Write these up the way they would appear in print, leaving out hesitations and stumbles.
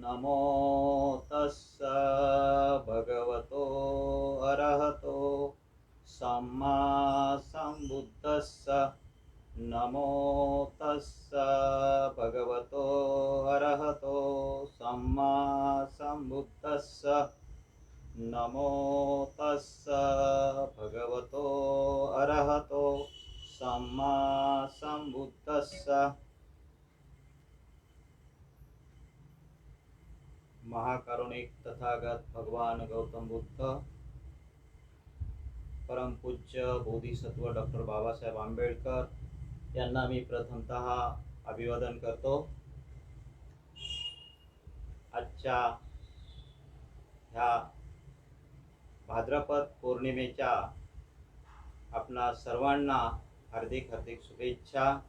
नमो तस्स भगवतो अरहतो सम्मा संबुद्धस्स। नमो तस्स भगवतो अरहतो सम्मा संबुद्धस्स। नमो तस्स भगवतो अरहतो सम्मा संबुद्धस्स। महाकारुणिक तथागत भगवान गौतम बुद्ध, परम पूज्य बोधिसत्व डॉक्टर बाबासाहेब आंबेडकर यांना मी प्रथमतः अभिवादन करतो। आजच्या ह्या भाद्रपद पौर्णिमेच्या आपणा सर्वांना हार्दिक हार्दिक शुभेच्छा।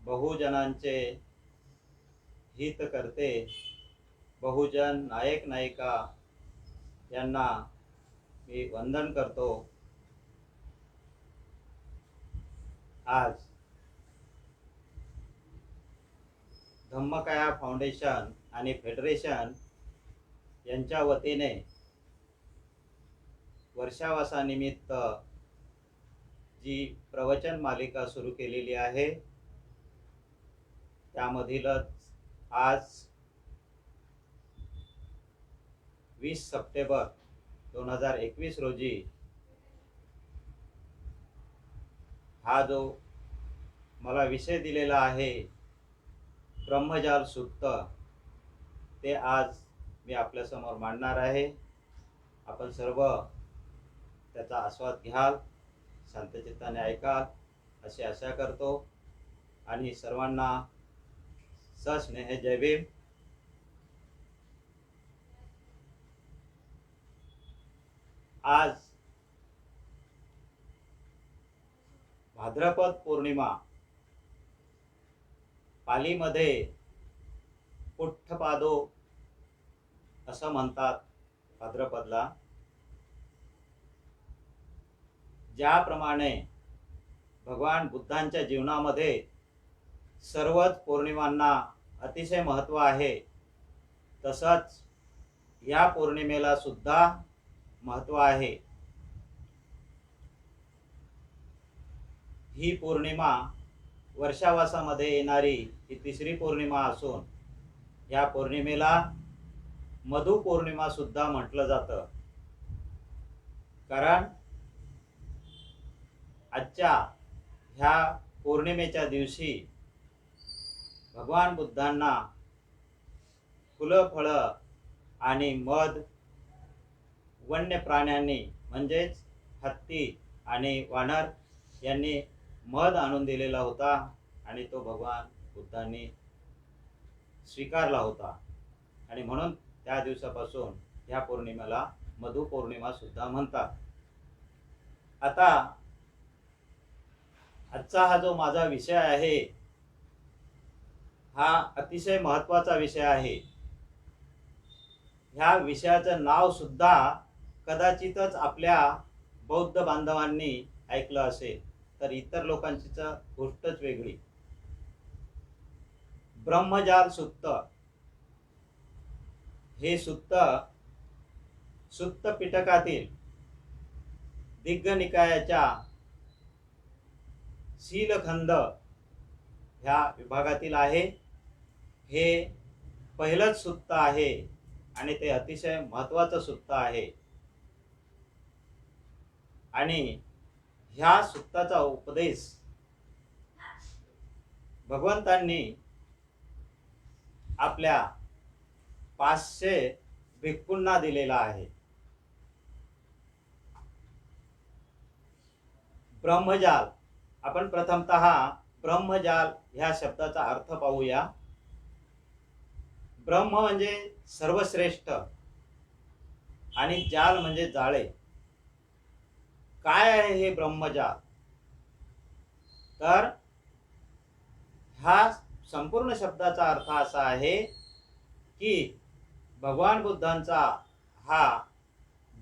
बहुजनांचे हित करते बहुजन नायक नायिका यांना मी वंदन करतो। आज धम्मकाया फाउंडेशन आणि फेडरेशन यांच्या वतीने वर्षावासानिमित्त जी प्रवचन मालिका सुरू केलेली आहे त्यामधीलच आज 20 सप्टेंबर 2021 रोजी हा जो मला विषय दिलेला आहे ब्रह्मजाल सुक्त, ते आज मी आपल्या समोर मांडणार आहे। आपण सर्व त्याचा आस्वाद घ्याल, शांतचित्ताने ऐकाल अशी आशा करतो आणि सर्वांना सस्नेह जय भीम। आज भाद्रपद पौर्णिमा, पालीमध्ये पुठ्ठपादो असं म्हणतात भाद्रपदला। ज्याप्रमाणे भगवान बुद्धांच्या जीवनामध्ये सर्वच पौर्णिमांना अतिशय महत्त्व आहे, तसंच या पौर्णिमेला सुद्धा महत्त्व आहे। ही पौर्णिमा वर्षावासामध्ये येणारी ही तिसरी पौर्णिमा असून या पौर्णिमेला मधु पौर्णिमा सुद्धा म्हटलं जातं। कारण आजच्या ह्या पौर्णिमेच्या दिवशी भगवान बुद्धांना फुलं फळं आणि मध वन्य प्राण्यांनी म्हणजेच हत्ती आणि वानर यांनी मध आणून दिलेला होता आणि तो भगवान बुद्धांनी स्वीकारला होता आणि म्हणून त्या दिवसापासून ह्या पौर्णिमेला मधु पौर्णिमा सुद्धा म्हणतात। आता आजचा हा जो माझा विषय आहे हा अतिशय महत्त्वाचा विषय आहे। ह्या विषयाचं नाव सुद्धा कदाचितच आपल्या बौद्ध बांधवांनी ऐकलं असेल, तर इतर लोकांची गोष्टच वेगळी। ब्रह्मजाल सुक्त हे सुक्त सुत्त पिटकातील दिग्ग निकायाच्या शीलखंड ह्या विभागातील आहे। हे पहिलंच सुत्त आहे आणि ते अतिशय महत्त्वाचं सुत्त आहे। आणि ह्या सुत्ताचा उपदेश भगवंतांनी आपल्या 500 भिक्खूंना दिलेला आहे। ब्रह्मजाल, आपण प्रथमतः ब्रह्मजाल ह्या शब्दाचा अर्थ पाहूया। ब्रह्म म्हणजे सर्वश्रेष्ठ आणि जाल म्हणजे जाळे। काय आहे हे ब्रह्मजाल? तर हा संपूर्ण शब्दाचा अर्थ असा आहे की भगवान बुद्धांचा हा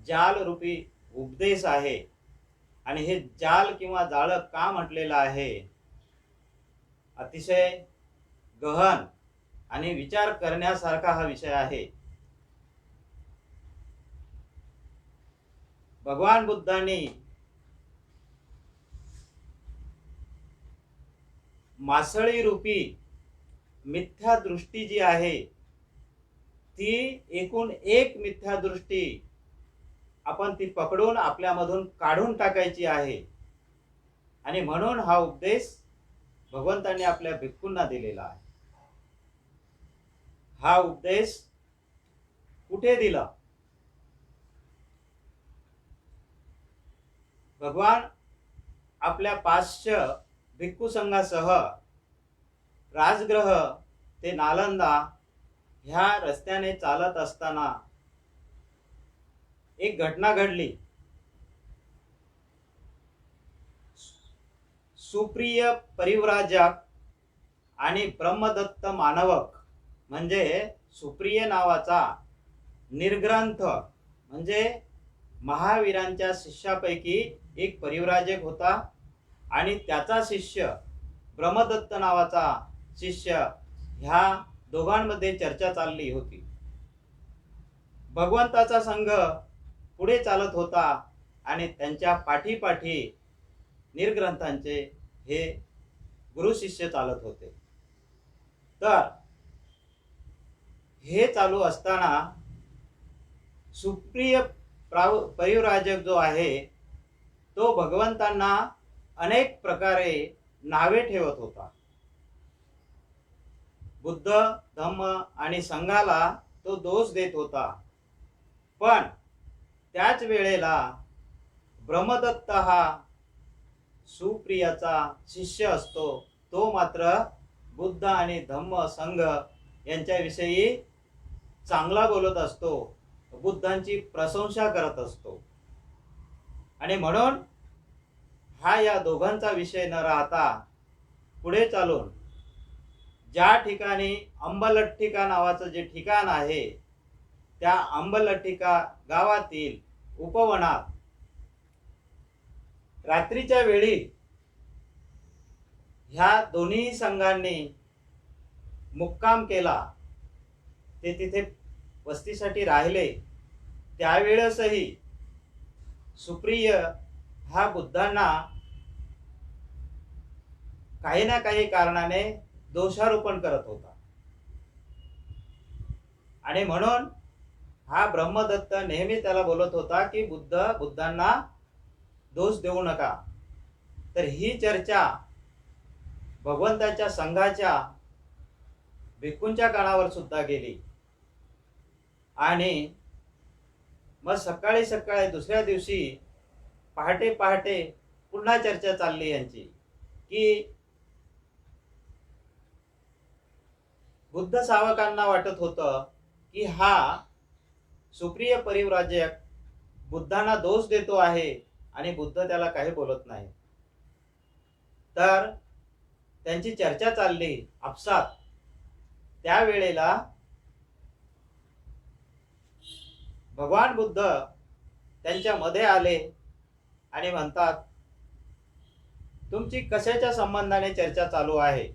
जाल रूपी उपदेश आहे। आणि हे जाल किंवा जाळं का म्हटलेलं आहे? अतिशय गहन आणि विचार करण्यासारखा हा विषय आहे. भगवान बुद्धांनी मासळी रूपी मिथ्या दृष्टी जी आहे ती एकूण एक मिथ्या दृष्टी आपण ती पकडून आपल्यामधून काढून टाकायची आहे. आणि म्हणून हा उपदेश भगवंतांनी आपल्या भिक्खूंना दिलेला आहे. हा उपदेश कुठे दिला? भगवान आपल्या पाचशे भिक्खू संघासह राजगृह ते नालंदा ह्या रस्त्याने चालत असताना एक घटना घडली. सुप्रिय परिव्राजक आणि ब्रह्मदत्त मानवक म्हणजे सुप्रिय नावाचा निर्ग्रंथ म्हणजे महावीरांच्या शिष्यापैकी एक परिव्राजक होता आणि त्याचा शिष्य ब्रह्मदत्त नावाचा शिष्य, ह्या दोघांमध्ये चर्चा चालली होती. भगवंताचा संघ पुढे चालत होता आणि त्यांच्या पाठीपाठी निर्ग्रंथांचे हे गुरु शिष्य चालत होते. तर हे चालू असताना सुप्रिय परिव्राजक जो आहे तो भगवंतांना अनेक प्रकारे नावे ठेवत होता. बुद्ध, धम्म आणि संघाला तो दोष देत होता. पण त्याच वेळेला ब्रह्मदत्त हा सुप्रियाचा शिष्य असतो, तो मात्र बुद्ध आणि धम्म संघ यांच्याविषयी चांगला बोलत असतो, बुद्धांची प्रशंसा करत असतो. आणि म्हणून हा या दोघांचा विषय न राहता पुढे चालून ज्या ठिकाणी अंबलट्टिका नावाचं जे ठिकाण आहे त्या अंबलट्टिका गावातील उपवनात रात्रीच्या वेळी ह्या दोन्ही संघांनी मुक्काम केला. ते तिथे वस्तीसाठी राहिले. त्यावेळेसही सुप्रिय हा बुद्धांना काही ना काही कारणाने दोषारोपण करत होता. आणि म्हणून हा ब्रह्मदत्त नेहमी त्याला बोलत होता की बुद्धांना दोष देऊ नका. तर ही चर्चा भगवंताच्या संघाच्या भिक्खूंच्या कानावर सुद्धा गेली. आणि मग सकाळी सकाळी दुसऱ्या दिवशी पहाटे पहाटे पुन्हा चर्चा चालली यांची की बुद्ध सावकांना वाटत होतं की हा सुप्रिय परिव्राजक बुद्धांना दोष देतो आहे आणि बुद्ध त्याला काही बोलत नाही. तर त्यांची चर्चा चालली आपसात. त्यावेळेला भगवान बुद्ध त्यांच्या मध्ये आले आणि म्हणतात, तुमची कशाच्या संबंधाने चर्चा चालू आहे?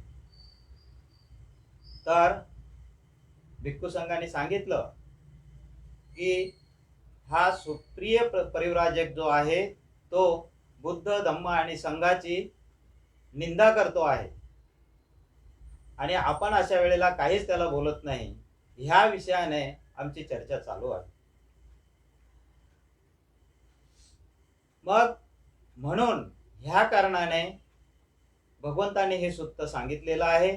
तर भिक्खू संघाने सांगितलं की हा सुप्रिय परिव्राजक जो आहे तो बुद्ध, धम्म आणि संघाची निंदा करतो आहे आणि आपण अशा वेळेला काहीच त्याला बोलत नाही. ह्या विषयाने आमची चर्चा चालू आहे. मग म्हणून ह्या कारणाने भगवंताने हे सुत्त सांगितलेलं आहे.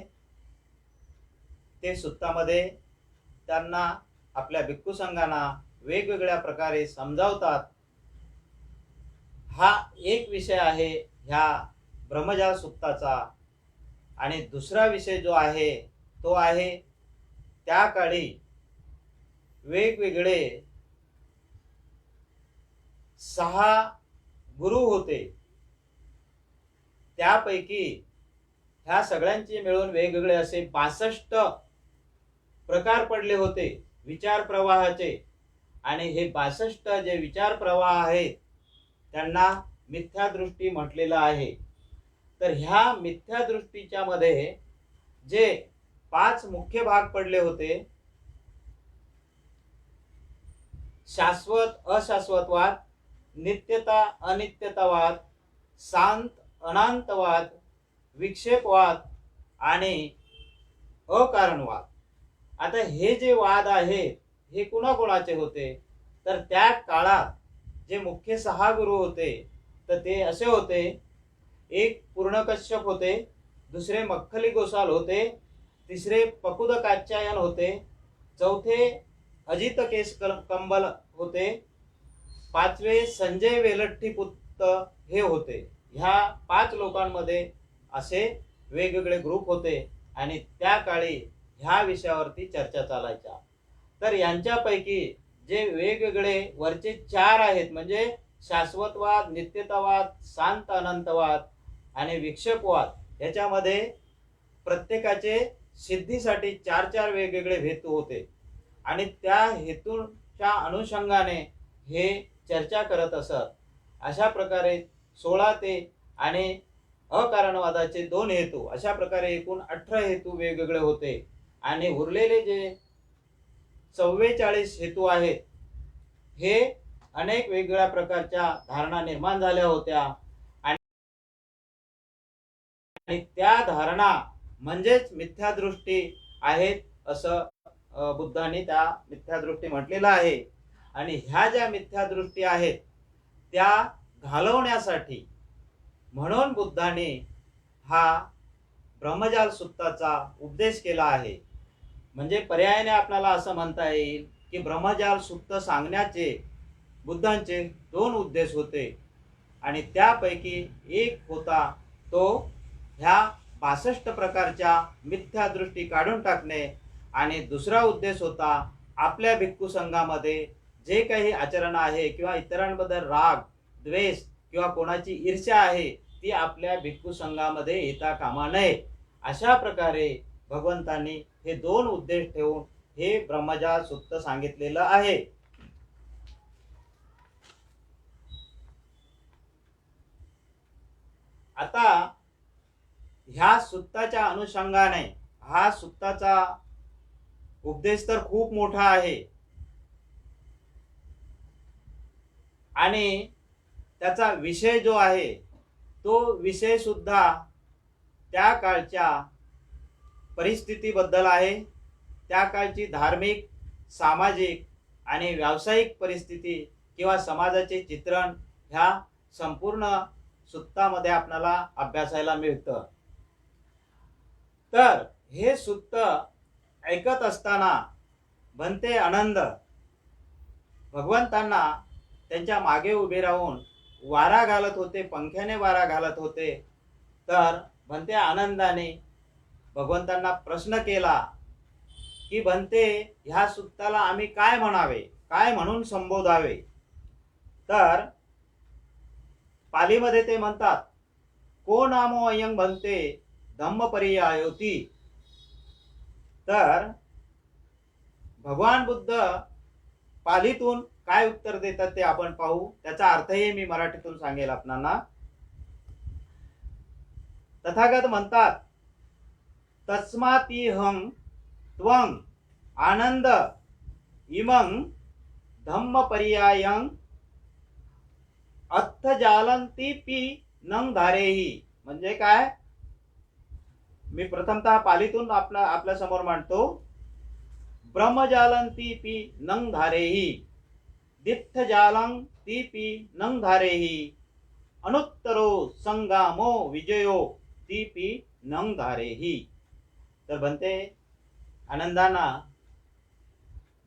ते सुत्तामध्ये त्यांना आपल्या भिक्खू संघांना वेगवेगळ्या प्रकारे समजावतात. हा एक विषय आहे ह्या ब्रह्मजाल सुत्ताचा. आणि दुसरा विषय जो आहे तो आहे त्या काळी वेगवेगळे 6 गुरु होते. त्यापैकी ह्या सगळ्यांचे मिळून वेगवेगळे असे 62 प्रकार पडले होते विचार प्रवाहाचे. आणि हे 62 जे विचार प्रवाह आहेत त्यांना मिथ्या दृष्टी म्हटलेलं आहे. तर ह्या मिथ्या दृष्टीच्या मध्ये जे 5 मुख्य भाग पडले होते, शाश्वत अशाश्वतवाद, नित्यता अनित्यतावाद, शांत अनांतवाद, विक्षेपवाद आणि अकारणवाद. आता हे जे वाद आहेत हे कुणाकुणाचे होते, तर त्या काळात जे मुख्य 6 गुरु होते तर ते असे होते, एक पूर्णकश्यप होते, दुसरे मक्खली गोसाल होते, तिसरे पकुद कात्यायन होते, चौथे अजित केस कंबल होते, पाचवे संजय वेलट्टीपुत्त हे होते. ह्या 5 लोकांमध्ये असे वेगवेगळे ग्रुप होते आणि त्या काळी ह्या विषयावरती चर्चा चालायच्या. तर यांच्यापैकी जे वेगवेगळे वरचे 4 आहेत म्हणजे शाश्वतवाद, नित्यतावाद, शांत अनंतवाद आणि विक्षेपवाद, याच्यामध्ये प्रत्येकाचे सिद्धीसाठी 4 वेगवेगळे हेतू होते आणि त्या हेतूच्या अनुषंगाने हे चर्चा करत असत. अशा प्रकारे 16 ते आणि अकारणवादाचे 2 हेतू, अशा प्रकारे एकूण 18 हेतू वेगवेगळे होते आणि उरलेले जे 44 हेतू आहेत हे अनेक वेगवेगळ्या प्रकारच्या धारणा निर्माण झाल्या होत्या आणि त्या धारणा म्हणजेच मिथ्यादृष्टी आहेत असं बुद्धांनी त्या मिथ्यादृष्टी म्हटलेलं आहे. आणि ह्या ज्या मिथ्यादृष्टी आहेत त्या घालवण्यासाठी म्हणून बुद्धांनी हा ब्रह्मजाल सुत्ताचा उपदेश केला आहे. म्हणजे पर्यायाने आपल्याला असं म्हणता येईल की ब्रह्मजाल सुत्त सांगण्याचे बुद्धांचे 2 उद्देश होते आणि त्यापैकी एक होता तो ह्या 62 प्रकारच्या मिथ्यादृष्टी काढून टाकणे आणि दुसरा उद्देश होता आपल्या भिक्खू संघामध्ये जे काही आचरण आहे किंवा इतरांबद्दल राग, द्वेष किंवा कोणाची ईर्ष्या आहे ती आपल्या भिक्खू संघामध्ये येता कामा नये. अशा प्रकारे भगवंतांनी हे 2 उद्देश ठेवून हे ब्रह्मजाल सुत्त सांगितलेलं आहे. आता ह्या सुत्ताच्या अनुषंगाने हा सुत्ताचा उपदेश तर खूप मोठा आहे आणि त्याचा विषय जो आहे तो विषय सुद्धा त्या काळच्या परिस्थितीबद्दल आहे. त्या काळची धार्मिक, सामाजिक आणि व्यावसायिक परिस्थिती किंवा समाजाचे चित्रण ह्या संपूर्ण सुत्तामध्ये आपल्याला अभ्यासायला मिळतं. तर हे सुत्त ऐकत असताना भंते आनंद भगवंतांना त्यांच्या मागे उभे राहून वारा घालत होते, पंख्याने वारा घालत होते. तर भंते आनंदाने भगवंतांना प्रश्न केला की भंते, ह्या सुत्ताला आम्ही काय म्हणावे, काय म्हणून संबोधावे. तर पालीमध्ये ते म्हणतात, को नामो अयं भंते धम्म पर्यायोती. तर भगवान बुद्ध पालीतून काय उत्तर देतात ते आपण पाहू. त्याचा अर्थही मी मराठीतून सांगेल आपणांना. तथागत म्हणतात, तस्मातिहं त्वं आनंद इमं धम्म पर्यायं अर्थजालंतीपि नंग धारेही. म्हणजे काय, मी प्रथमतः पालीतून आपल्या समोर मांडतो. ब्रह्मजालंतीपि नंग धारेही, दिठ्ठजालंतीपि नंग धारेही, अनुत्तरो संगामो विजयो तीपि नंग धारेही. तर बनते आनंदाना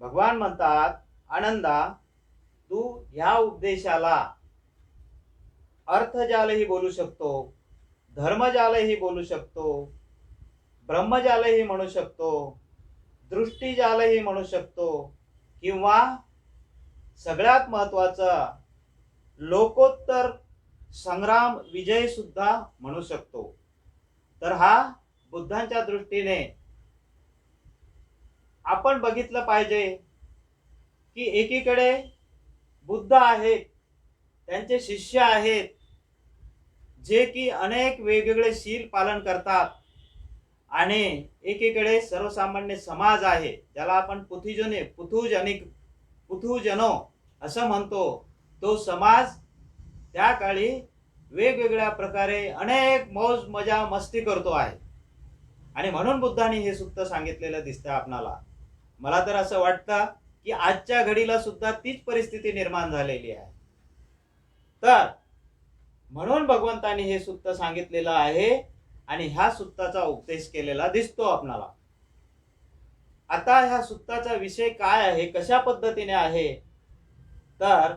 भगवान म्हणतात, आनंदा, तू ह्या उपदेशाला अर्थजालही बोलू शकतो, धर्मजालही बोलू शकतो, ब्रह्मजालही म्हणू शकतो, दृष्टीजालही म्हणू शकतो किंवा सगळ्यात महत्त्वाचं लोकोत्तर संग्राम विजय सुद्धा म्हणू शकतो. तर हा बुद्धांच्या दृष्टीने आपण बघितलं पाहिजे की एकीकडे बुद्ध आहेत, त्यांचे शिष्य आहेत जे की अनेक वेगवेगळे शील पालन करतात आणि एकीकडे सर्वसामान्य समाज आहे ज्याला आपण पुथुजनो असं म्हणतो, तो समाज त्या काळी वेगवेगळ्या प्रकारे अनेक मौज मजा मस्ती करतो आहे आणि म्हणून बुद्धांनी हे सुद्धा सांगितलेलं दिसतं आपणाला. मला तर असं वाटतं की आजच्या घडीला सुद्धा तीच परिस्थिती निर्माण झालेली आहे. तर म्हणून भगवंतांनी हे सुत्त सांगितलेलं आहे आणि ह्या सुत्ताचा उपदेश केलेला दिसतो आपणाला. आता ह्या सुत्ताचा विषय काय आहे, कशा पद्धतीने आहे, तर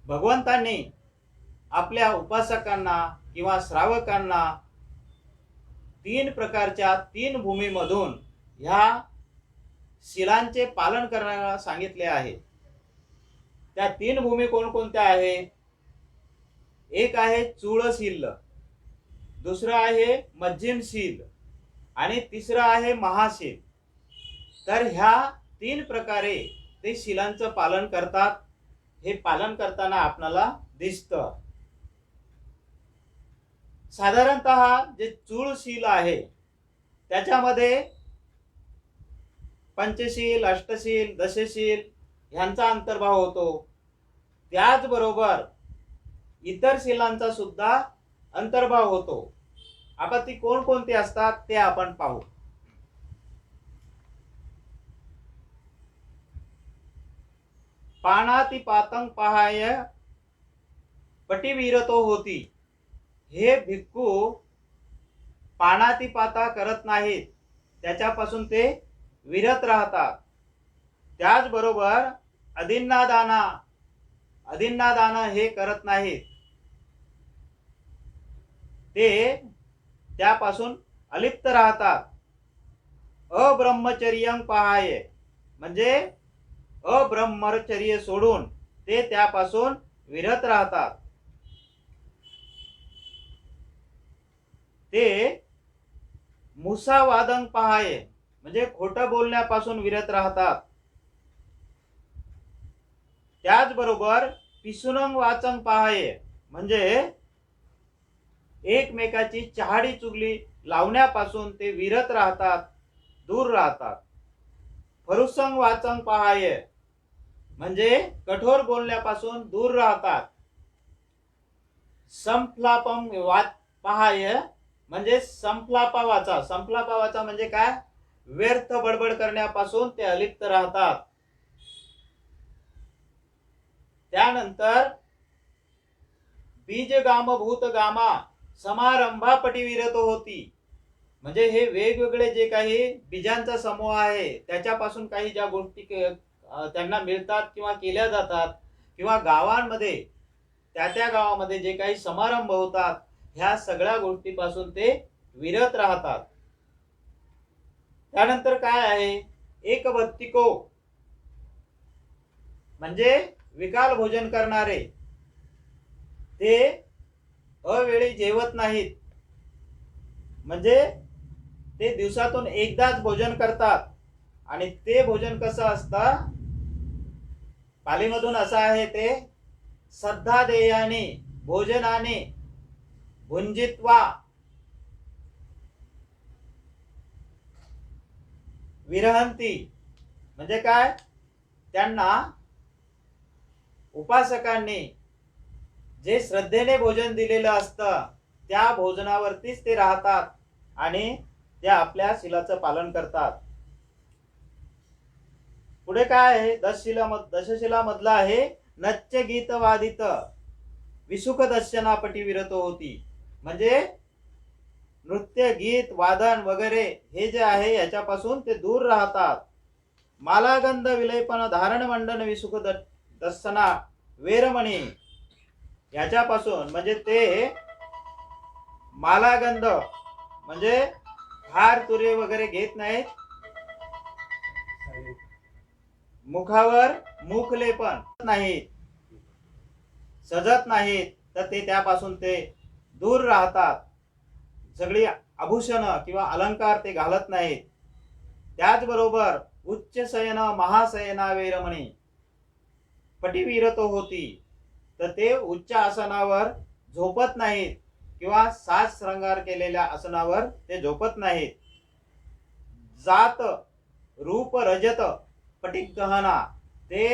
भगवंतांनी आपल्या उपासकांना किंवा श्रावकांना 3 प्रकारच्या 3 भूमीमधून ह्या शिलांचे पालन करण्याला सांगितले आहे. त्या 3 भूमी कोणकोणत्या आहेत? एक आहे चूळशील, दुसरं आहे मध्यमशील आणि तिसरं आहे महाशील. तर ह्या 3 प्रकारे ते शिलांचं पालन करतात. हे पालन करताना आपणाला दिसतं. साधारणतः जे चूळशील आहे त्याच्यामध्ये पंचशील, अष्टशील, दशशील ह्यांचा अंतर्भाव होतो. त्याचबरोबर इतर शिलांचा सुद्धा अंतर्भाव होतो. आता ती कोणकोणती असतात ते आपण पाहू. पाणातिपातं पहाय पटिविरतो होती. हे भिक्खू पाणातिपाता करत नाहीत, त्याच्यापासून ते विरत राहतात. त्याचबरोबर अदिन्नादान हे करत नाहीत, ते त्यापासून अलिप्त राहतात. अब्रह्मचर्यं पहाय म्हणजे अब्रह्मचर्य सोडून ते त्यापासून विरत राहतात. ते मुसावादं पहाय म्हणजे खोटं बोलण्यापासून विरत राहतात. त्याचबरोबर पिसुनं वाचं पहाय म्हणजे एकमेकाची चहाडी चुगली लावण्यापासून ते विरत राहतात, दूर राहतात. फरुसं वाचं पहाय म्हणजे कठोर बोलण्यापासून दूर राहतात. संफ्लापं पहाय म्हणजे संफ्लापा वाचा म्हणजे काय, व्यर्थ बडबड करण्यापासून ते अलिप्त राहतात. त्यानंतर बीजगाम भूतगामा समारंभा पटिविरतो होती. म्हणजे हे वेगवेगळे जे काही बीजांचा समूह आहे त्याच्यापासून काही ज्या गोष्टी त्यांना मिळतात किंवा केल्या जातात किंवा गावांमध्ये त्या गावामध्ये जे काही समारंभ होतात ह्या सगळ्या गोष्टीपासून ते विरत राहतात. त्यानंतर काय आहे, एकभत्तिको म्हणजे विकाल भोजन करणारे. ते अवेळी जेवत नाहीत, म्हणजे ते दिवसातून एकदाच भोजन करतात. आणि ते भोजन कसं असतं, पालीमधून असं आहे, ते श्रद्धादेयाने भोजनाने भुंजित्वा विरहंती. म्हणजे काय, त्यांना उपासकांनी जे श्रद्धेने भोजन दिलेलं असतं त्या भोजनावरतीच ते राहतात आणि ते आपल्या शिलाचं पालन करतात. पुढे काय आहे, दशशिला मधला आहे नच्च गीत वादित विसुख दर्शना पटिविरतो होती. म्हणजे नृत्य, गीत, वादन वगैरे हे जे आहे याच्यापासून ते दूर राहतात. मालागंध विलेपन धारण मंडन विसुख दर्शना वेरमणी याच्यापासून, म्हणजे ते मालागंध म्हणजे हार तुरे वगैरे घेत नाहीत, मुखावर मुखलेपन नाहीत, सजत नाहीत, तर ते त्यापासून ते दूर राहतात. सगळी आभूषण किंवा अलंकार ते घालत नाहीत. त्याचबरोबर उच्च शयन महाशयना वेरमणी पटिविरतो होती. तर ते उच्च आसनावर झोपत नाहीत किंवा साज श्रंगार केलेल्या आसनावर ते झोपत नाहीत. जात रूप रजत पटिक गहना, ते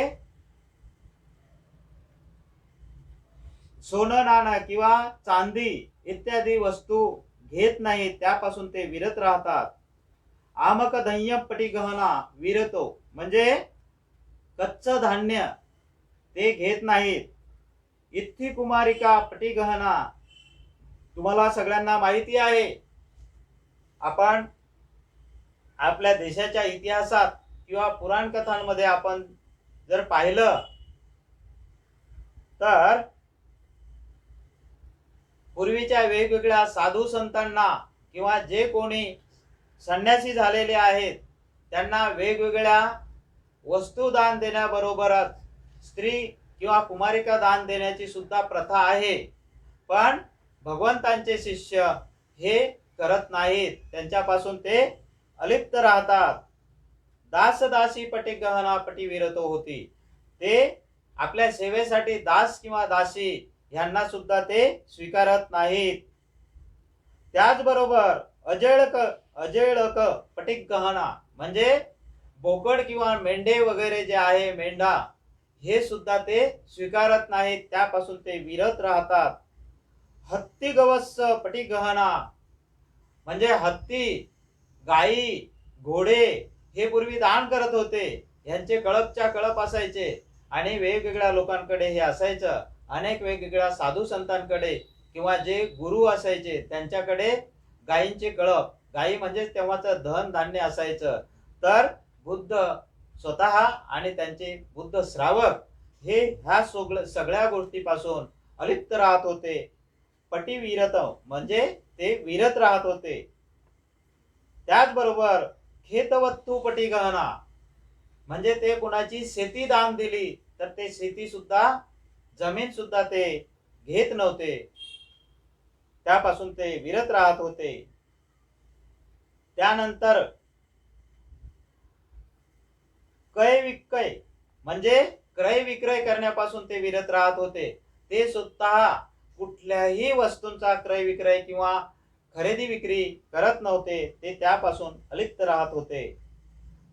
सोनं नाणं किंवा चांदी इत्यादी वस्तू घेत नाहीत, त्यापासून ते विरत राहतात. आमक धन्य पटी गहना विरतो, म्हणजे कच्च धान्य ते घेत नाहीत. इत्थी कुमारिका पटी गहना, तुम्हाला सगळ्यांना माहिती आहे, आपण आपल्या देशाच्या इतिहासात किंवा पुराण कथांमध्ये आपण जर पाहिलं तर पूर्वीच्या वेगवेगळ्या साधू संतांना किंवा जे कोणी संन्यासी झालेले आहेत त्यांना वेगवेगळ्या वस्तू दान देण्याबरोबरच स्त्री किंवा कुमारिका दान देण्याची सुद्धा प्रथा आहे. पण भगवंतांचे शिष्य हे करत नाहीत, त्यांच्यापासून ते अलिप्त राहतात. दास दासी पटी गहना पटी विरतो होती, ते आपल्या सेवेसाठी दास किंवा दासी यांना सुद्धा ते स्वीकारत नाहीत. त्याचबरोबर अजेळक पटिक गहना, म्हणजे बोकड किंवा मेंढे वगैरे जे आहे, मेंढा, हे सुद्धा ते स्वीकारत नाहीत, त्यापासून ते विरत राहतात. हत्ती गवस्स पटिक गहना, म्हणजे हत्ती, गाई, घोडे हे पूर्वी दान करत होते. यांचे कळपच्या कळप असायचे आणि वेगवेगळ्या लोकांकडे हे असायचं. अनेक वेगवेगळ्या साधू संतांकडे किंवा जे गुरु असायचे त्यांच्याकडे गायींचे कळप, गायी म्हणजे तेव्हाचं धन धान्य असायचं. तर बुद्ध स्वतः आणि त्यांचे बुद्ध श्रावक हे ह्या सगळ्या गोष्टीपासून अलिप्त राहत होते. पटी विरत म्हणजे ते विरत राहत होते. त्याचबरोबर खेतवत्तू पटी गहना, म्हणजे ते कुणाची शेती दान दिली तर ते शेती सुद्धा, जमीन सुद्धा ते घेत नव्हते, त्यापासून ते विरत राहत होते. त्यानंतर क्रय विक्रय, म्हणजे क्रय विक्रय करण्यापासून ते विरत राहत होते. ते स्वतः कुठल्याही वस्तूंचा क्रय विक्रय किंवा खरेदी विक्री करत नव्हते, ते त्यापासून अलिप्त राहत होते.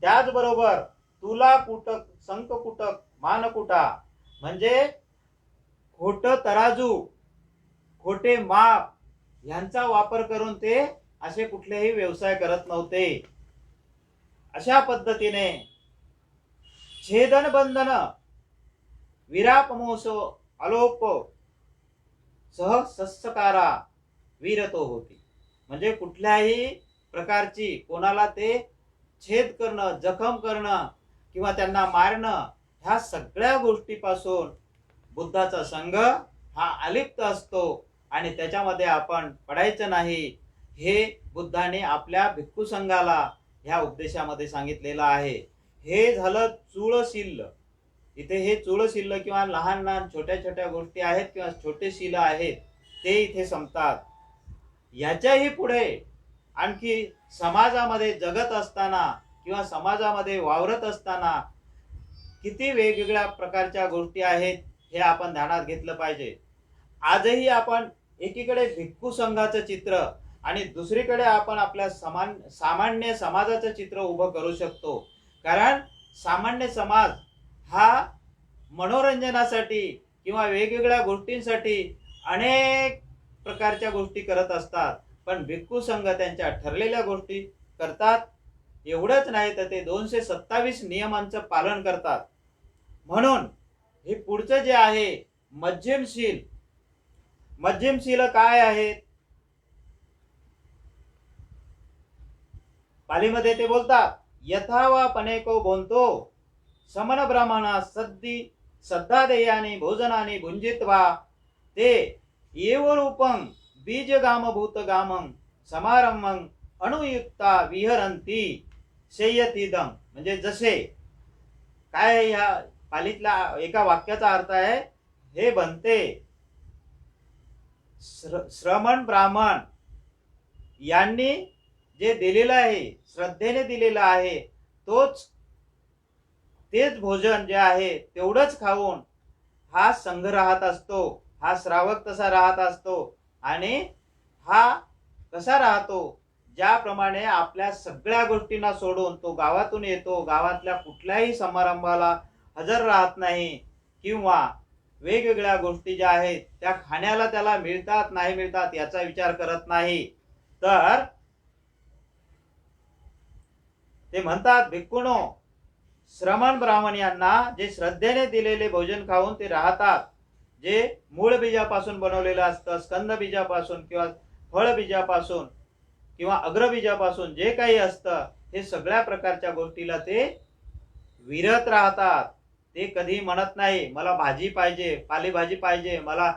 त्याचबरोबर तुला कुटक संक कुटक मानकुटा, म्हणजे खोट तराजू, खोटे माप यांचा वापर करून ते असे कुठलेही व्यवसाय करत नव्हते. अशा पद्धतीने छेदन बंधन विरापमोसो अलोप सह सत्सकारा विरतो होती, म्हणजे कुठल्याही प्रकारची कोणाला ते छेद करणं, जखम करणं किंवा त्यांना मारणं, ह्या सगळ्या गोष्टीपासून बुद्धाचा संघ हा अलिप्त असतो आणि त्याच्यामध्ये आपण पडायचं नाही, हे बुद्धाने आपल्या भिक्खू संघाला ह्या उपदेशामध्ये सांगितलेलं आहे. हे झालं चूळशिल्ल. इथे हे चूळशिल्ल किंवा लहान लहान छोट्या छोट्या गोष्टी आहेत किंवा छोटे शिल आहेत, ते इथे संपतात. याच्याही पुढे आणखी समाजामध्ये जगत असताना किंवा समाजामध्ये वावरत असताना किती वेगवेगळ्या प्रकारच्या गोष्टी आहेत हे आपण ध्यानात घेतलं पाहिजे. आजही आपण एकीकडे भिक्खू संघाचं चित्र आणि दुसरीकडे आपण आपल्या सामान्य समाजाचं चित्र उभं करू शकतो. कारण सामान्य समाज हा मनोरंजनासाठी किंवा वेगवेगळ्या गोष्टींसाठी अनेक प्रकारच्या गोष्टी करत असतात, पण भिक्खू संघ त्यांच्या ठरलेल्या गोष्टी करतात. एवढंच नाही तर ते 227 नियमांचं पालन करतात. म्हणून हे पुढचं जे आहे मध्यमशील, मध्यमशील काय आहे? पालीमध्ये ते बोलतात, यथावा पनेको बोलतो समन ब्राह्मणा सद्दी सद्धादेयानी भोजनानी भुंजित्वा ते एव रूपं बीजगामभूत गामं समारंभं अणुयुक्ता विहरंती शय्यतीदं, म्हणजे जसे काय, ह्या पालीतला एका वाक्याचा अर्थ आहे, हे बनते श्रमण ब्राह्मण यांनी जे दिलेलं आहे, श्रद्धेने दिलेलं आहे, तेच भोजन जे आहे तेवढंच खाऊन हा संघ राहत असतो, हा श्रावक तसा राहत असतो. आणि हा कसा राहतो, ज्याप्रमाणे आपल्या सगळ्या गोष्टींना सोडून तो गावातून येतो, गावातल्या कुठल्याही समारंभाला हजर राहत नाही, किंवा वेगवेगळ्या गोष्टी ज्या आहेत त्या खाण्याला त्याला मिळतात नाही मिळतात याचा विचार करत नाही. तर ते म्हणतात, भिक्खूनो, श्रमण ब्राह्मण यांना जे श्रद्धेने दिलेले भोजन खाऊन ते राहतात, जे मूळ बीजापासून बनवलेलं असतं, स्कंद बीजापासून किंवा फळ बीजापासून किंवा अग्रबीजापासून जे काही असतं, हे सगळ्या प्रकारच्या गोष्टीला ते विरत राहतात. ते कधी म्हणत नाही मला भाजी पाहिजे, पालेभाजी पाहिजे, मला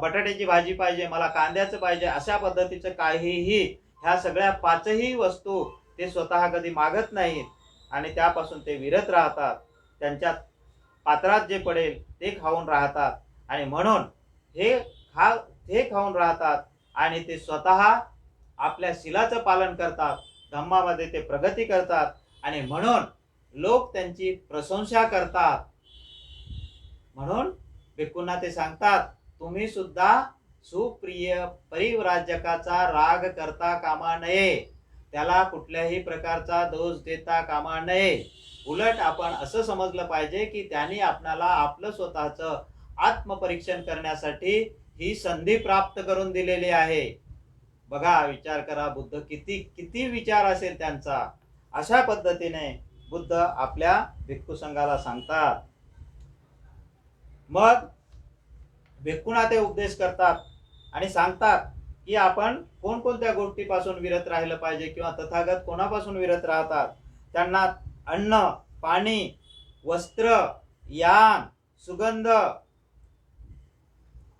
बटाट्याची भाजी पाहिजे, मला कांद्याचं पाहिजे, अशा पद्धतीचं काहीही ह्या सगळ्या पाचही वस्तू ते स्वतः कधी मागत नाहीत आणि त्यापासून ते विरत राहतात. त्यांच्या पात्रात जे पडेल ते खाऊन राहतात आणि म्हणून हे खाऊन राहतात आणि ते स्वतः आपल्या शीलाचं पालन करतात, धम्मामध्ये ते प्रगती करतात आणि म्हणून लोक त्यांची प्रशंसा करतात. म्हणून भिक्खूंना ते सांगतात, तुम्ही सुद्धा सुप्रिय परिव्राजकाचा राग करता कामा नये, त्याला कुठल्याही प्रकारचा दोष देता कामा नये. उलट आपण असं समजलं पाहिजे की त्यांनी आपणाला आपलं स्वतःचं आत्मपरीक्षण करण्यासाठी ही संधी प्राप्त करून दिलेली आहे. बघा, विचार करा, बुद्ध किती किती विचार असेल त्यांचा. अशा पद्धतीने बुद्ध आपल्या भिक्खू संघाला सांगतात. मग भिक्खूंना ते उपदेश करतात आणि सांगतात की आपण कोणकोणत्या गोष्टीपासून विरत राहिलं पाहिजे किंवा तथागत कोणापासून विरत राहतात. त्यांना अन्न, पाणी, वस्त्र, यान, सुगंध,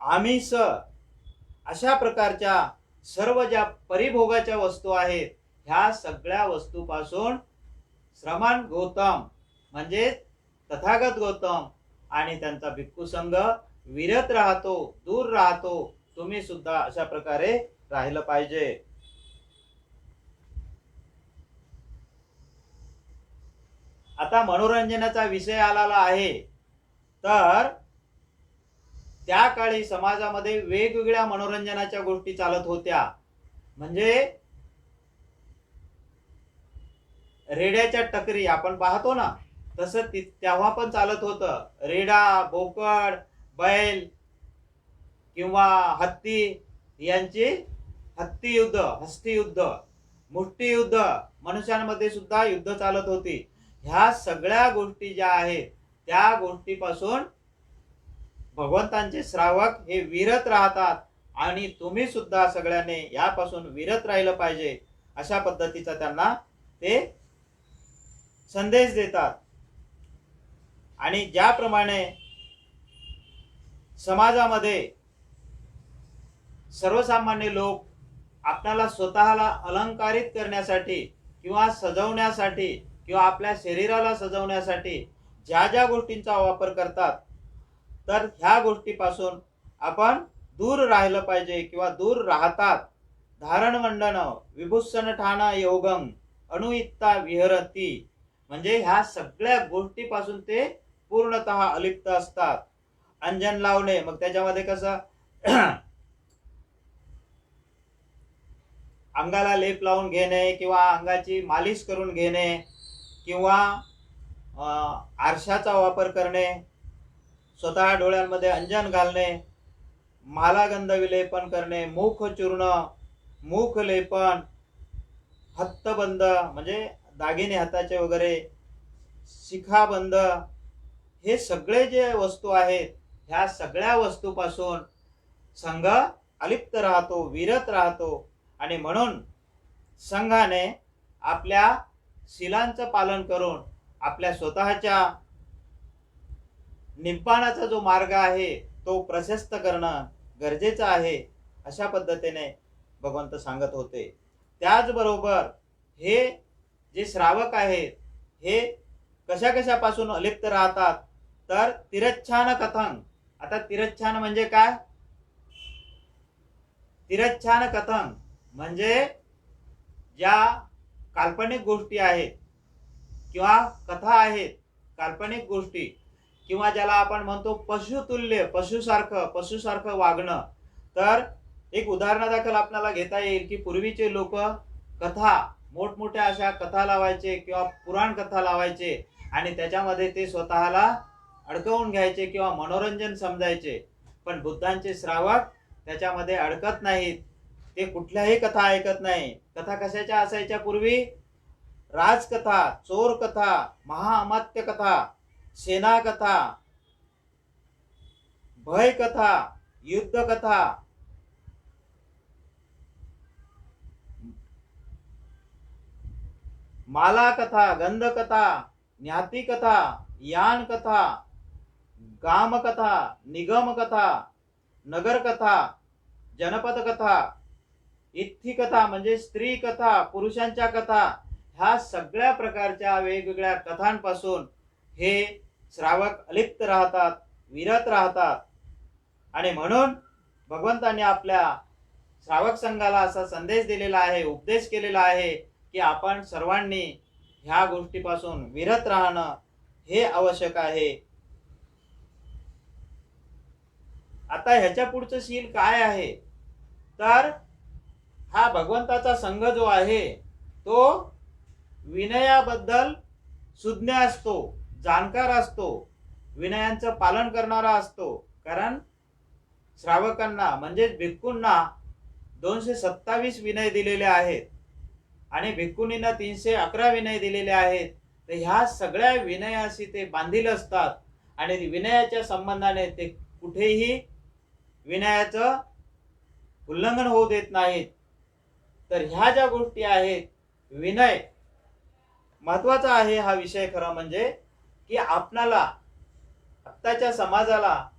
आमिष अशा प्रकारच्या सर्व ज्या परिभोगाच्या वस्तू आहेत, ह्या सगळ्या वस्तूपासून श्रमण गौतम म्हणजे तथागत गौतम आणि त्यांचा भिक्खू संघ विरत राहतो, दूर राहतो. तुम्ही सुद्धा अशा प्रकारे राहिलं पाहिजे. आता मनोरंजनाचा विषय आलेला आहे. तर त्या काळी समाजामध्ये वेगवेगळ्या मनोरंजनाच्या गोष्टी चालत होत्या. म्हणजे रेड्याच्या टकरी आपण पाहतो ना, तसं तेव्हा पण चालत होतं. रेडा, बोकड, बैल किंवा हत्ती यांची हस्तीयुद्ध, मुष्टियुद्ध, मनुष्यांमध्ये सुद्धा युद्ध चालत होती. ह्या सगळ्या गोष्टी ज्या आहेत त्या गोष्टीपासून भगवंतांचे श्रावक हे विरत राहतात आणि तुम्ही सुद्धा सगळ्यांनी यापासून विरत राहिलं पाहिजे, अशा पद्धतीचा त्यांना ते संदेश देतात. आणि ज्याप्रमाणे समाजामध्ये सर्वसामान्य लोक आपल्याला स्वतःला अलंकारित करण्यासाठी किंवा सजवण्यासाठी किंवा आपल्या शरीराला सजवण्यासाठी ज्या ज्या गोष्टींचा वापर करतात, तर ह्या गोष्टीपासून आपण दूर राहिलं पाहिजे किंवा दूर राहतात. धारणमंडन विभूषण ठाण योगं अनुयुक्ता विहरती, म्हणजे ह्या सगळ्या गोष्टीपासून ते पूर्णतः अलिप्त असतात. अंजन लावणे, मग त्याच्यामध्ये कसं अंगाला लेप लावून घेणे किंवा अंगाची मालिश करून घेणे किंवा आरशाचा वापर करणे, स्वतः डोळ्यांमध्ये अंजन घालणे, मालागंध विलेपन करणे, मुख चूर्ण, मुख लेपन, हत्तबंद म्हणजे दागिने हाताचे वगैरे, शिखाबंद, हे सगळे जे वस्तू आहेत ह्या सगळ्या वस्तूपासून संघ अलिप्त राहतो, विरत राहतो. आणि म्हणून संघाने आपल्या शीलांचं पालन करून आपल्या स्वतःच्या निब्बाणाचा जो मार्ग आहे तो प्रशस्त करणं गरजेचं आहे, अशा पद्धतीने भगवंत सांगत होते. त्याचबरोबर हे जे श्रावक आहेत हे कशा कशापासून अलिप्त राहतात, तर तिरच्छान कथं. आता तिरच्छान म्हणजे काय? तिरच्छान कथं म्हणजे ज्या काल्पनिक गोष्टी आहेत किंवा कथा आहेत, काल्पनिक गोष्टी, किंवा ज्याला आपण म्हणतो पशुतुल्य, पशुसारखं वागणं. तर एक उदाहरणादाखल आपल्याला घेता येईल की पूर्वीचे लोक कथा, मोठमोठ्या अशा कथा लावायचे किंवा पुराण कथा लावायचे आणि त्याच्यामध्ये ते स्वतःला अडकवून घ्यायचे किंवा मनोरंजन समजायचे. पण बुद्धांचे श्रावक त्याच्यामध्ये अडकत नाहीत. ते कुठल्याही कथा ऐकत नाही. कथा कशाच्या असायच्या पूर्वी? राजकथा, चोर कथा, महाअमात्य कथा, सेना कथा, भय कथा, युद्ध कथा, माला कथा, गंध कथा, ज्ञाती कथा, यान कथा, गाम कथा, निगम कथा, नगर कथा, जनपद कथा, इत्थी कथा म्हणजे स्त्री कथा, पुरुषांच्या कथा, ह्या सगळ्या प्रकारच्या वेगवेगळ्या कथांपासून हे श्रावक अलिप्त राहतात, विरत राहतात. आणि म्हणून भगवंतांनी आपल्या श्रावक संघाला असा संदेश दिलेला आहे, उपदेश केलेला आहे की आपण सर्वांनी ह्या गोष्टीपासून विरत राहणं हे आवश्यक आहे. आता ह्याच्या पुढचं शील काय आहे? तर हा भगवंताचा संघ जो आहे तो विनयाबद्दल सुज्ञ असतो, जाणकार असतो, विनयांचं पालन करणारा असतो. कारण श्रावकांना म्हणजेच भिक्खूंना 227 विनय दिलेले आहेत आणि भिक्खुनींना 311 विनय दिलेले आहेत. तर ह्या सगळ्या विनयाशी ते बांधील असतात आणि विनयाच्या संबंधाने ते कुठेही विनयाचं उल्लंघन होऊ देत नाहीत. तर ह्या ज्या गोष्टी आहेत, विनय महत्वाचा आहे. हा विषय खरा म्हणजे की आपणाला आत्ताच्या समाजाला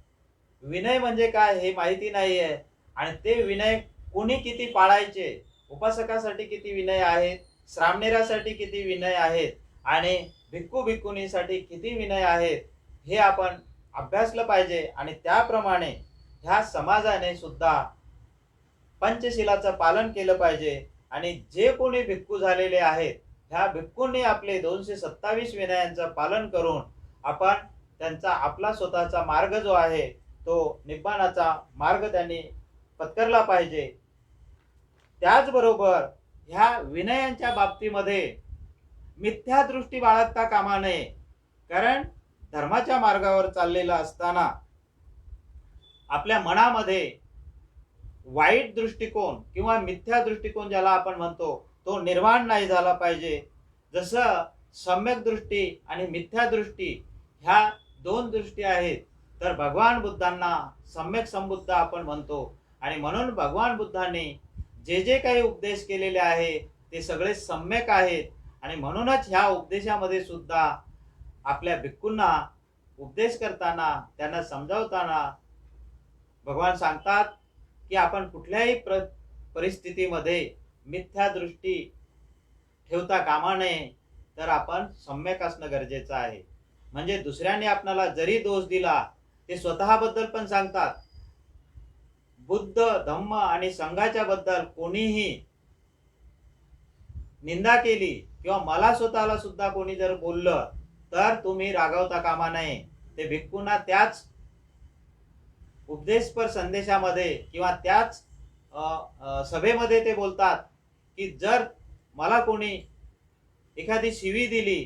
विनय म्हणजे काय हे माहिती नाही आहे. आणि ते विनय कोणी किती पाळायचे, उपासकासाठी किती विनय आहेत, श्रामणेरासाठी किती विनय आहेत आणि भिक्खू भिक्खुनीसाठी किती विनय आहेत हे आपण अभ्यासलं पाहिजे. आणि त्याप्रमाणे ह्या समाजाने सुद्धा पंचशिलाचं पालन केलं पाहिजे. आणि जे कोणी भिक्खू झालेले आहेत ह्या भिक्खूंनी आपले 227 विनयांचं पालन करून आपण त्यांचा आपला स्वतःचा मार्ग जो आहे तो निब्बाणाचा मार्ग त्यांनी पत्करला पाहिजे. त्याचबरोबर ह्या विनयांच्या बाबतीमध्ये मिथ्या दृष्टी बाळगता कामा नये. कारण धर्माच्या मार्गावर चाललेला असताना आपल्या मनामध्ये वाईट दृष्टिकोन किंवा मिथ्या दृष्टिकोन ज्याला आपण म्हणतो तो निर्माण नाही झाला पाहिजे. जसं सम्यक दृष्टी आणि मिथ्या दृष्टी ह्या दोन दृष्टी आहेत. तर भगवान बुद्धांना सम्यक संबुद्ध आपण म्हणतो आणि म्हणून भगवान बुद्धांनी जे जे काही उपदेश केलेले आहे ते सगळे सम्यक आहेत. आणि म्हणूनच ह्या उपदेशामध्ये सुद्धा आपल्या भिक्खूंना उपदेश करताना त्यांना समजावताना भगवान सांगतात की आपण कुठल्याही परिस्थितीमध्ये मिथ्या दृष्टी ठेवता कामा नये. तर आपण सम्यक असणं गरजेचं आहे. म्हणजे दुसऱ्याने आपल्याला जरी दोष दिला ते स्वतःबद्दल पण सांगतात. बुद्ध, धम्म आणि संघाच्या बद्दल कोणीही निंदा केली किंवा मला स्वतःला सुद्धा कोणी जर बोललं तर तुम्ही रागावता कामा नये. ते भिक्खूंना त्याच उपदेशपर संदेशामध्ये किंवा त्याच सभेमध्ये ते बोलतात की जर मला कोणी एखादी शिवी दिली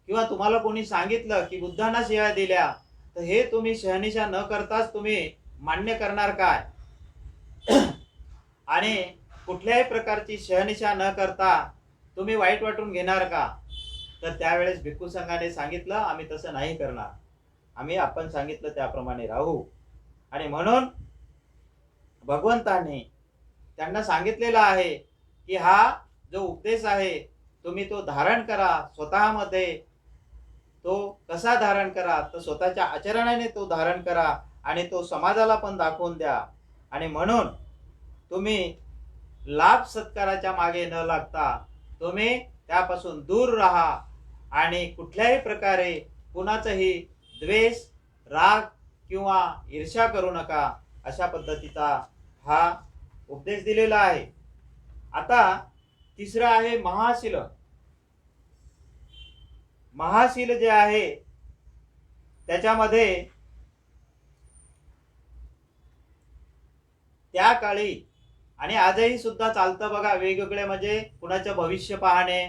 किंवा तुम्हाला कोणी सांगितलं की बुद्धांना शिव्या दिल्या तर हे तुम्ही शहानिशा न करताच तुम्ही मान्य करणार काय? आणि कुठल्याही प्रकारची शहानिशा न करता तुम्ही वाईट वाटून घेणार का? तर त्यावेळेस भिक्खू संघाने सांगितलं आम्ही तसं नाही करणार, आम्ही आपण सांगितलं त्याप्रमाणे राहू. आणि म्हणून भगवंताने त्यांना सांगितलेलं आहे की हा जो उपदेश आहे तुम्ही तो धारण करा स्वतःमध्ये. तो कसा धारण करा? तर स्वतःच्या आचरणाने तो धारण करा आणि तो समाजाला पण दाखवून द्या. आणि म्हणून तुम्ही लाभ सत्काराच्या मागे न लागता तुम्ही त्यापासून दूर राहा आणि कुठल्याही प्रकारे कुणाचाही द्वेष, राग किंवा ईर्ष्या करू नका. अशा पद्धतीचा हा उपदेश दिलेला आहे. आता तिसरा आहे महाशील. महाशील जे आहे त्याच्यामध्ये त्या काळी आणि आजही सुद्धा चालतं बघा, वेगवेगळे म्हणजे कुणाचं भविष्य पाहणे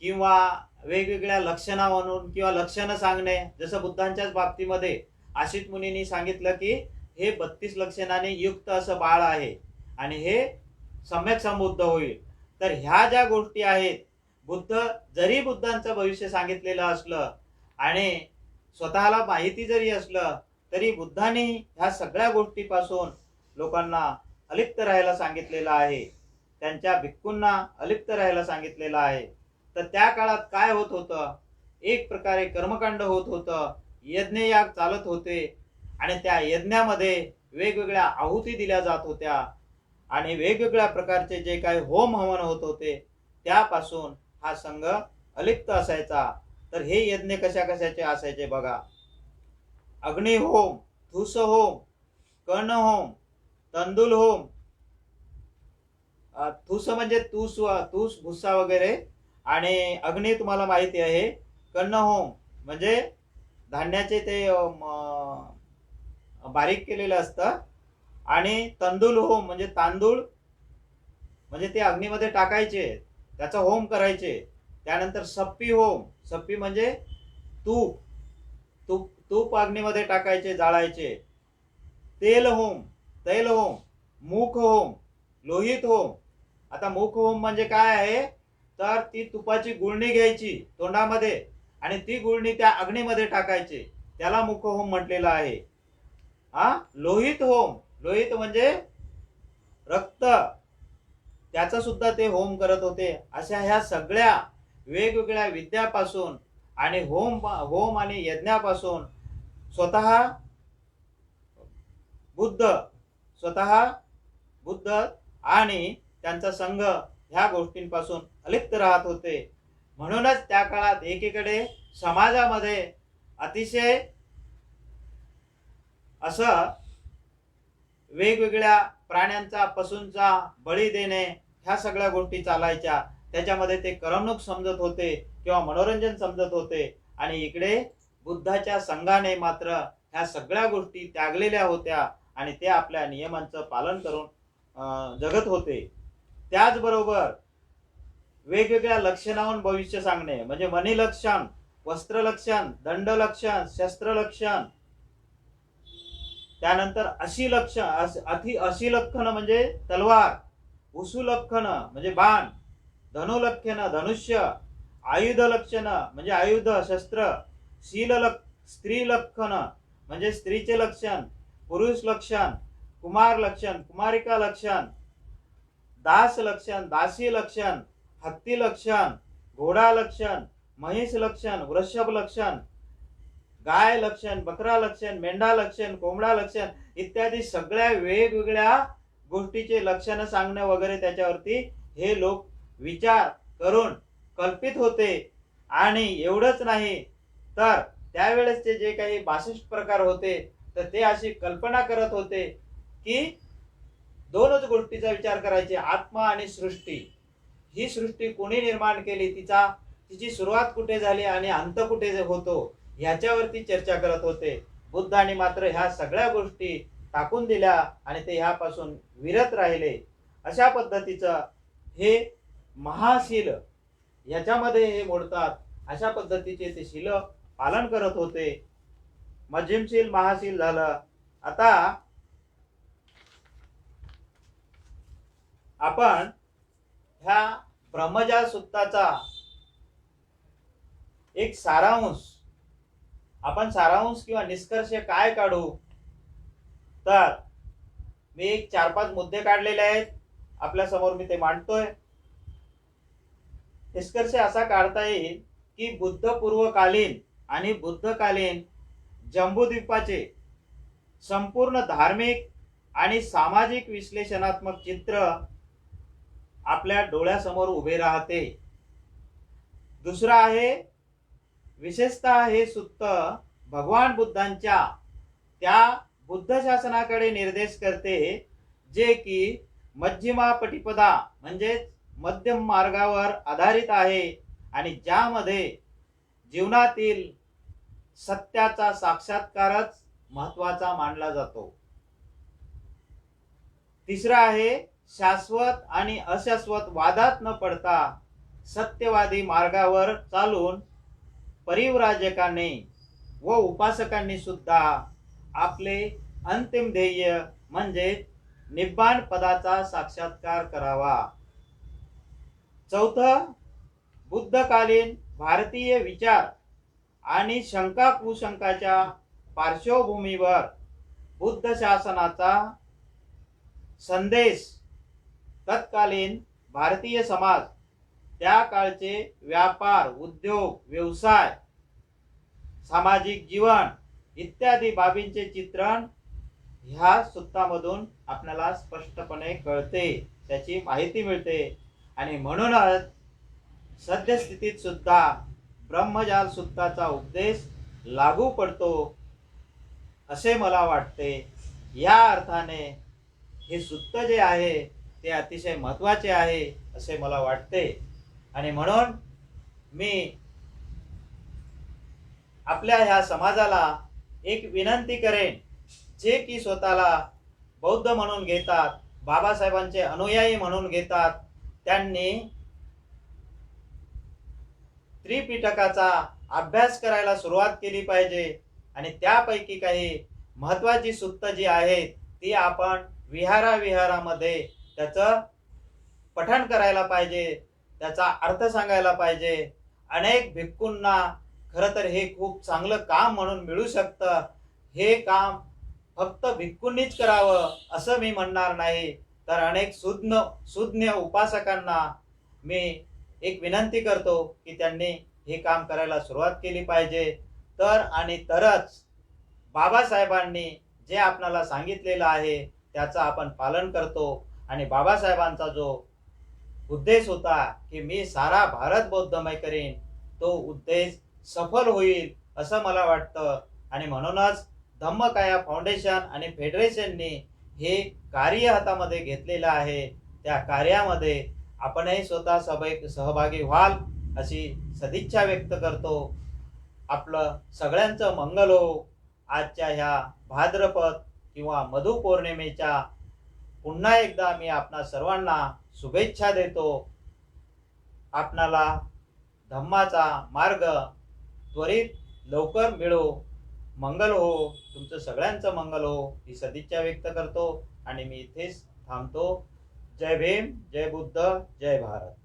किंवा वेगवेगळ्या लक्षणा म्हणून किंवा लक्षणं सांगणे. जसं बुद्धांच्याच बाबतीमध्ये आशित मुनींनी सांगितलं की हे 32 लक्षणाने युक्त असं बाळ आहे आणि हे सम्यक संबुद्ध होईल. तर ह्या ज्या गोष्टी आहेत, जरी बुद्धांचं भविष्य सांगितलेलं असलं आणि स्वतःला माहिती जरी असलं, तरी बुद्धांनी ह्या सगळ्या गोष्टीपासून लोकांना अलिप्त राहायला सांगितलेलं आहे. त्यांच्या भिक्खूंना अलिप्त राहायला सांगितलेलं आहे. तर त्या काळात काय होत होतं, एक प्रकारे कर्मकांड होत होतं, यज्ञयाग चालत होते आणि त्या यज्ञामध्ये वेगवेगळ्या आहुती दिल्या जात होत्या आणि वेगवेगळ्या प्रकारचे जे काही होम हवन होत होते त्यापासून हा संघ अलिप्त असायचा. तर हे यज्ञ कशा कशाचे असायचे बघा. अग्निहोम, थुस होम, कर्ण होम, तंदूल होम. थुस म्हणजे तूस भुस्सा वगैरे, आणि अग्नी तुम्हाला माहिती आहे. कर्ण होम म्हणजे धान्याचे ते बारीक केलेलं असतं, आणि तंदूल होम म्हणजे तांदूळ म्हणजे ते अग्नीमध्ये टाकायचे, त्याचा होम करायचे. त्यानंतर सप्पी होम, सप्पी म्हणजे तूप तूप तूप अग्नीमध्ये टाकायचे, जाळायचे. तेल होम, तैल होम, मुख होम, लोहित होम. आता मुख होम म्हणजे काय आहे, तर ती तुपाची गुळणी घ्यायची तोंडामध्ये आणि ती गुळणी त्या अग्नीमध्ये टाकायची, त्याला मुख होम म्हटलेलं आहे. लोहित होम, लोहित म्हणजे रक्त, त्याचं सुद्धा ते होम करत होते. अशा ह्या सगळ्या वेगवेगळ्या विद्यापासून आणि होम आणि यज्ञापासून स्वतः बुद्ध आणि त्यांचा संघ ह्या गोष्टींपासून अलिप्त राहत होते. म्हणूनच त्या काळात एकीकडे समाजामध्ये अतिशय असं वेगवेगळ्या प्राण्यांचा, पशूंचा बळी देणे, ह्या सगळ्या गोष्टी चालायच्या. त्याच्यामध्ये ते करमणूक समजत होते किंवा मनोरंजन समजत होते. आणि इकडे बुद्धाच्या संघाने मात्र ह्या सगळ्या गोष्टी त्यागलेल्या होत्या आणि ते आपल्या नियमांचं पालन करून जगत होते. त्याचबरोबर वेगवेगळ्या लक्षणाहून भविष्य सांगणे म्हणजे मनी लक्षण, वस्त्र लक्षण, दंड लक्षण, शस्त्र लक्षण. त्यानंतर अशी लक्षण म्हणजे तलवार, उसु लक्षण म्हणजे बाण, धनुलक्षण धनुष्य, आयुध लक्षण म्हणजे आयुध शस्त्र, स्त्री लक्षण म्हणजे स्त्रीचे लक्षण, पुरुष लक्षण, कुमार लक्षण, कुमारिका लक्षण, दास लक्षण, दासी लक्षण, हत्ती लक्षण, घोडा लक्षण, म्हैस लक्षण, वृषभ लक्षण, गाय लक्षण, बकरा लक्षण, मेंढा लक्षण, कोंबडा लक्षण इत्यादी सगळ्या वेगवेगळ्या गोष्टीचे लक्षण सांगणे वगैरे त्याच्यावरती हे लोक विचार करून कल्पित होते. आणि एवढंच नाही तर त्यावेळेसचे जे काही 62 प्रकार होते तर ते अशी कल्पना करत होते की दोनच गोष्टीचा विचार करायचे, आत्मा आणि सृष्टी. ही सृष्टी कोणी निर्माण केली, तिची सुरुवात कुठे झाली आणि अंत कुठे होतो, ह्याच्यावरती चर्चा करत होते. बुद्धांनी मात्र ह्या सगळ्या गोष्टी टाकून दिल्या आणि ते ह्यापासून विरत राहिले. अशा पद्धतीचं हे महाशील याच्यामध्ये हे मोडतात, अशा पद्धतीचे ते शील पालन करत होते. मध्यमशील, महाशील झालं. आता आपण ह्या ब्रह्मजाल सूक्ताचा एक सारांश किंवा निष्कर्ष काय काढू, तर मी एक 4-5 मुद्दे काढलेले आहेत आपल्या समोर, मी ते मांडतोय. निष्कर्ष असा काढता येईल की बुद्धपूर्वकालीन आणि बुद्धकालीन जम्बूद्वीपाचे संपूर्ण धार्मिक आणि सामाजिक विश्लेषणात्मक चित्र आपल्या डोळ्यासमोर उभे राहते. दुसरा आहे, विशेषतः हे सुत्त भगवान बुद्धांच्या त्या बुद्ध शासनाकडे निर्देश करते जे की मध्यमा पटिपदा म्हणजे मध्यम मार्गावर आधारित आहे आणि ज्यामध्ये जीवनातील सत्याचा साक्षात्कारच महत्वाचा मानला जातो. तिसरा आहे शाश्वत आणि अशाश्वत वादात न पडता सत्यवादी मार्गावर चालून परिव्राजकांनी व उपासकांनी सुद्धा आपले अंतिम ध्येय म्हणजे निब्बाण पदाचा साक्षात्कार करावा. चौथं, बुद्धकालीन भारतीय विचार आणि शंका कुशंकाच्या पार्श्वभूमीवर बुद्ध शासनाचा संदेश तत्कालीन भारतीय समाज, त्या काळचे व्यापार, उद्योग, व्यवसाय, सामाजिक जीवन इत्यादी बाबींचे चित्रण ह्या सूत्रामधून आपल्याला स्पष्टपणे कळते, त्याची माहिती मिळते. आणि म्हणूनच सद्यस्थितीत सुद्धा ब्रह्मजाल सूत्राचा उपदेश लागू पडतो असे मला वाटते. या अर्थाने हे सूत्र जे आहे ते अतिशय महत्त्वाचे आहे असे मला वाटते. आणि म्हणून मी आपल्या ह्या समाजाला एक विनंती करेन, जे की स्वतःला बौद्ध म्हणून घेतात, बाबासाहेबांचे अनुयायी म्हणून घेतात, त्यांनी त्रिपिटकाचा अभ्यास करायला सुरुवात केली पाहिजे. आणि त्यापैकी काही महत्त्वाची सूत्र जी आहेत ती आपण विहारामध्ये त्याचं पठण करायला पाहिजे, त्याचा अर्थ सांगायला पाहिजे. अनेक भिक्खूंना खरं तर हे खूप चांगलं काम म्हणून मिळू शकतं. हे काम फक्त भिक्खूंनीच करावं असं मी म्हणणार नाही, तर अनेक सुज्ञ उपासकांना मी एक विनंती करतो की त्यांनी हे काम करायला सुरुवात केली पाहिजे. तरच बाबासाहेबांनी जे आपल्याला सांगितलेलं आहे त्याचं आपण पालन करतो. आणि बाबासाहेबांचा जो उद्देश होता की मी सारा भारत बौद्धमय करीन, तो उद्देश सफल होईल असं मला वाटतं. आणि म्हणूनच धम्मकाया फाउंडेशन आणि फेडरेशनने हे कार्य हातामध्ये घेतलेलं आहे. त्या कार्यामध्ये आपणही स्वतः सहभागी व्हाल अशी सदिच्छा व्यक्त करतो. आपलं सगळ्यांचं मंगल हो. आजच्या ह्या भाद्रपद किंवा मधु पौर्णिमेच्या पुन्हा एकदा मी आपणा सर्वांना शुभेच्छा देतो. आपणाला धम्माचा मार्ग त्वरित लवकर मिळो, मंगल हो, तुमचं सगळ्यांचं मंगल हो ही सदिच्छा व्यक्त करतो आणि मी इथेच थांबतो. जय भीम, जय बुद्ध, जय भारत.